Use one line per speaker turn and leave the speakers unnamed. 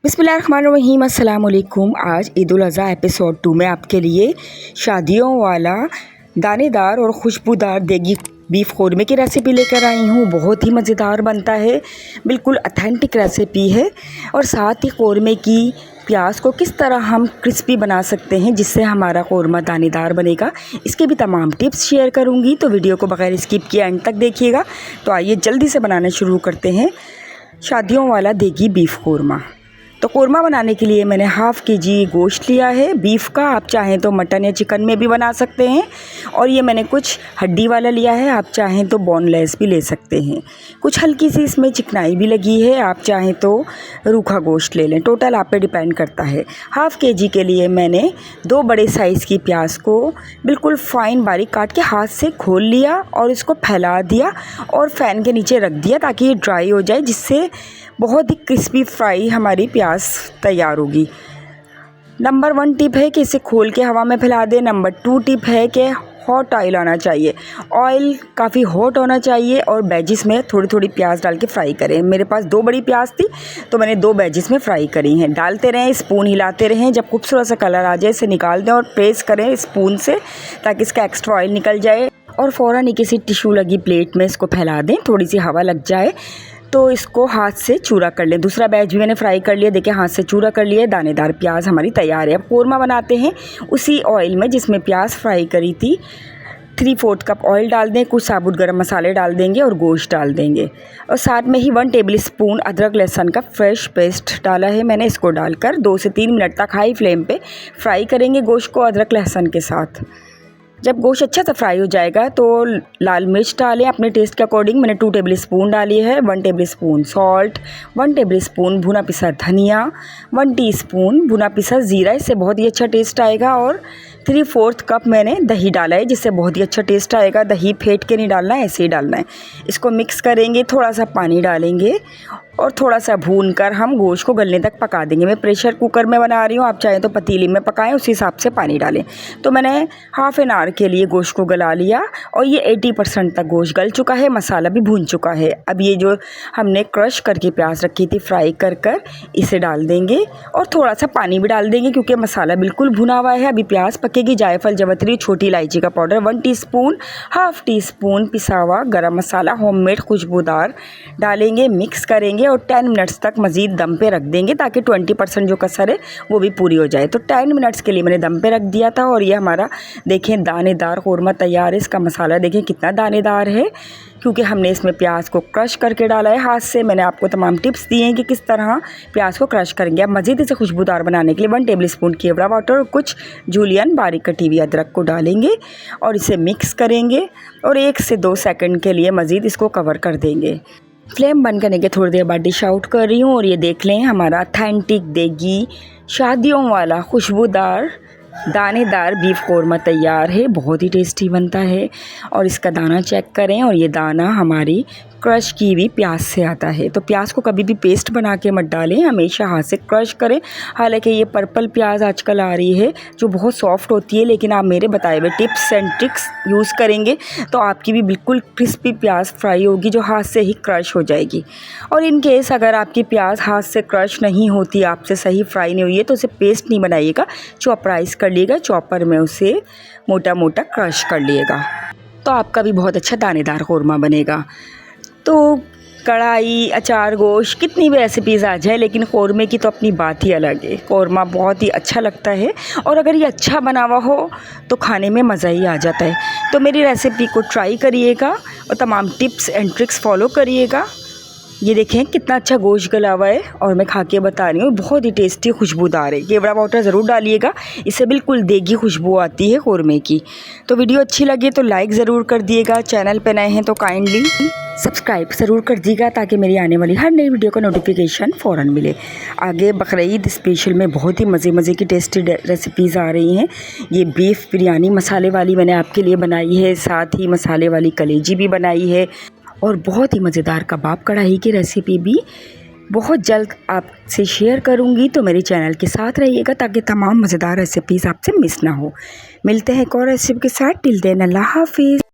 बिस्मिल्लाहिर्रहमानिर्रहीम अस्सलाम वालेकुम। आज ईद उल अज़हा एपिसोड 2 में आपके लिए शादियों वाला दानेदार और खुशबूदार देगी बीफ कौरमे की रेसिपी लेकर आई हूँ। बहुत ही मज़ेदार बनता है, बिल्कुल ऑथेंटिक रेसिपी है। और साथ ही कौरमे की प्याज को किस तरह हम क्रिस्पी बना सकते हैं जिससे हमारा कौरमा दानेदार बनेगा, इसके भी तमाम टिप्स शेयर करूँगी। तो वीडियो को बगैर स्किप किए एंड तक देखिएगा। तो आइए जल्दी से बनाना शुरू करते हैं शादियों वाला देगी बीफ कौरमा। तो कौरमा बनाने के लिए मैंने हाफ़ केजी गोश्त लिया है बीफ का। आप चाहें तो मटन या चिकन में भी बना सकते हैं। और ये मैंने कुछ हड्डी वाला लिया है, आप चाहें तो बोनलेस भी ले सकते हैं। कुछ हल्की सी इसमें चिकनाई भी लगी है, आप चाहें तो रूखा गोश्त ले लें, टोटल आप पे डिपेंड करता है। हाफ़ केजी के लिए मैंने 2 बड़े साइज़ की प्याज को बिल्कुल फ़ाइन बारीक काट के हाथ से खोल लिया और इसको फैला दिया और फ़ैन के नीचे रख दिया ताकि ये ड्राई हो जाए, जिससे बहुत ही क्रिस्पी फ्राई हमारी प्याज तैयार होगी। नंबर 1 टिप है कि इसे खोल के हवा में फैला दें। नंबर 2 टिप है कि हॉट ऑयल आना चाहिए, ऑयल काफ़ी हॉट होना चाहिए और बैजिस में थोड़ी थोड़ी प्याज डाल के फ्राई करें। मेरे पास 2 बड़ी प्याज थी तो मैंने 2 बैजिस में फ्राई करी हैं। डालते रहें, स्पून हिलाते रहें, जब खूबसूरत सा कलर आ जाए इसे निकाल दें और प्रेस करें स्पून से ताकि इसका एक्स्ट्रा ऑयल निकल जाए। और फ़ौरन ही किसी टिश्यू लगी प्लेट में इसको फैला दें, थोड़ी सी हवा लग जाए तो इसको हाथ से चूरा कर लें। दूसरा बैच भी मैंने फ्राई कर लिया, देखिए हाथ से चूरा कर लिया। दानेदार प्याज हमारी तैयार है। अब कौरमा बनाते हैं उसी ऑयल में जिसमें प्याज फ्राई करी थी। 3/4 कप ऑयल डाल दें, कुछ साबुत गरम मसाले डाल देंगे और गोश्त डाल देंगे। और साथ में ही 1 टेबल स्पून अदरक लहसुन का फ्रेश पेस्ट डाला है मैंने। इसको डालकर 2 से 3 मिनट तक हाई फ्लेम पे फ्राई करेंगे गोश्त को अदरक लहसुन के साथ। जब गोश्त अच्छा सा फ्राई हो जाएगा तो लाल मिर्च डालें अपने टेस्ट के अकॉर्डिंग। मैंने 2 टेबल स्पून डाली है। 1 table spoon salt, 1 table spoon भुना पिसा धनिया, 1 टीस्पून भुना पिसा ज़ीरा, इससे बहुत ही अच्छा टेस्ट आएगा। और 3/4 कप मैंने दही डाला है जिससे बहुत ही अच्छा टेस्ट आएगा। दही फेंट के नहीं डालना है, ऐसे ही डालना है। इसको मिक्स करेंगे, थोड़ा सा पानी डालेंगे और थोड़ा सा भून कर हम गोश्त को गलने तक पका देंगे। मैं प्रेशर कुकर में बना रही हूँ, आप चाहें तो पतीली में पकाएं, उसी हिसाब से पानी डालें। तो मैंने हाफ़ एन आवर के लिए गोश्त को गला लिया और ये 80% तक गोश्त गल चुका है, मसाला भी भून चुका है। अब ये जो हमने क्रश करके प्याज रखी थी फ्राई कर कर इसे डाल देंगे और थोड़ा सा पानी भी डाल देंगे क्योंकि मसाला बिल्कुल भुना हुआ है। अभी प्याज पकेगी। जायफल, जवित्री, छोटी इलायची का पाउडर 1 टीस्पून, हाफ़ टीस्पून पिसा हुआ गरम मसाला होममेड खुशबूदार डालेंगे, मिक्स करेंगे और 10 मिनट्स तक मज़ीद दम पे रख देंगे ताकि 20% जो कसर है वो भी पूरी हो जाए। तो 10 मिनट्स के लिए मैंने दम पे रख दिया था और ये हमारा देखें दानेदार कौरमा तैयार है। इसका मसाला देखें कितना दानेदार है क्योंकि हमने इसमें प्याज को क्रश करके डाला है हाथ से। मैंने आपको तमाम टिप्स दिए हैं कि किस तरह प्याज को क्रश करेंगे। अब मज़ीद इसे खुशबूदार बनाने के लिए 1 टेबल स्पून केवड़ा वाटर और कुछ जूलियन बारीक कटी हुई अदरक को डालेंगे और इसे मिक्स करेंगे और 1 से 2 सेकंड के लिए मज़ीद इसको कवर कर देंगे। फ्लेम बंद करने के थोड़ी देर बाद डिश आउट कर रही हूँ और ये देख लें हमारा ऑथेंटिक देगी शादियों वाला खुशबूदार दानेदार बीफ कौरमा तैयार है। बहुत ही टेस्टी बनता है और इसका दाना चेक करें और ये दाना हमारी क्रश की हुई प्याज से आता है। तो प्याज को कभी भी पेस्ट बना के मत डालें, हमेशा हाथ से क्रश करें। हालांकि ये पर्पल प्याज आजकल आ रही है जो बहुत सॉफ्ट होती है, लेकिन आप मेरे बताए हुए टिप्स एंड ट्रिक्स यूज़ करेंगे तो आपकी भी बिल्कुल क्रिस्पी प्याज फ्राई होगी जो हाथ से ही क्रश हो जाएगी। और इन केस अगर आपकी प्याज हाथ से क्रश नहीं होती, आपसे सही फ्राई नहीं हुई है, तो उसे पेस्ट नहीं बनाइएगा, चॉपराइज कर लीजिएगा, चॉपर में उसे मोटा मोटा क्रश कर लीजिएगा तो आपका भी बहुत अच्छा दानेदार कौरमा बनेगा। तो कढ़ाई, अचार, गोश्त, कितनी भी रेसिपीज़ आ जाए लेकिन कौरमे की तो अपनी बात ही अलग है। कौरमा बहुत ही अच्छा लगता है और अगर ये अच्छा बना हुआ हो तो खाने में मज़ा ही आ जाता है। तो मेरी रेसिपी को ट्राई करिएगा और तमाम टिप्स एंड ट्रिक्स फॉलो करिएगा। ये देखें कितना अच्छा गोश्त गला हुआ है और मैं खा के बता रही हूँ, बहुत ही टेस्टी खुशबूदार है। केवड़ा वाटर ज़रूर डालिएगा, इससे बिल्कुल देगी खुशबू आती है कौरमे की। तो वीडियो अच्छी लगे तो लाइक ज़रूर कर दिएगा, चैनल पे नए हैं तो काइंडली सब्सक्राइब ज़रूर कर दीजिएगा ताकि मेरी आने वाली हर नई वीडियो का नोटिफिकेशन फ़ौरन मिले। आगे बकरीद स्पेशल में बहुत ही मज़े की टेस्टी रेसिपीज़ आ रही हैं। ये बीफ बिरयानी मसाले वाली मैंने आपके लिए बनाई है, साथ ही मसाले वाली कलेजी भी बनाई है और बहुत ही मज़ेदार कबाब कढ़ाई की रेसिपी भी बहुत जल्द आपसे शेयर करूंगी। तो मेरे चैनल के साथ रहिएगा ताकि तमाम मज़ेदार रेसिपीज़ आपसे मिस ना हो। मिलते हैं एक और रेसिपी के साथ। टिल देन अल्लाह हाफिज़।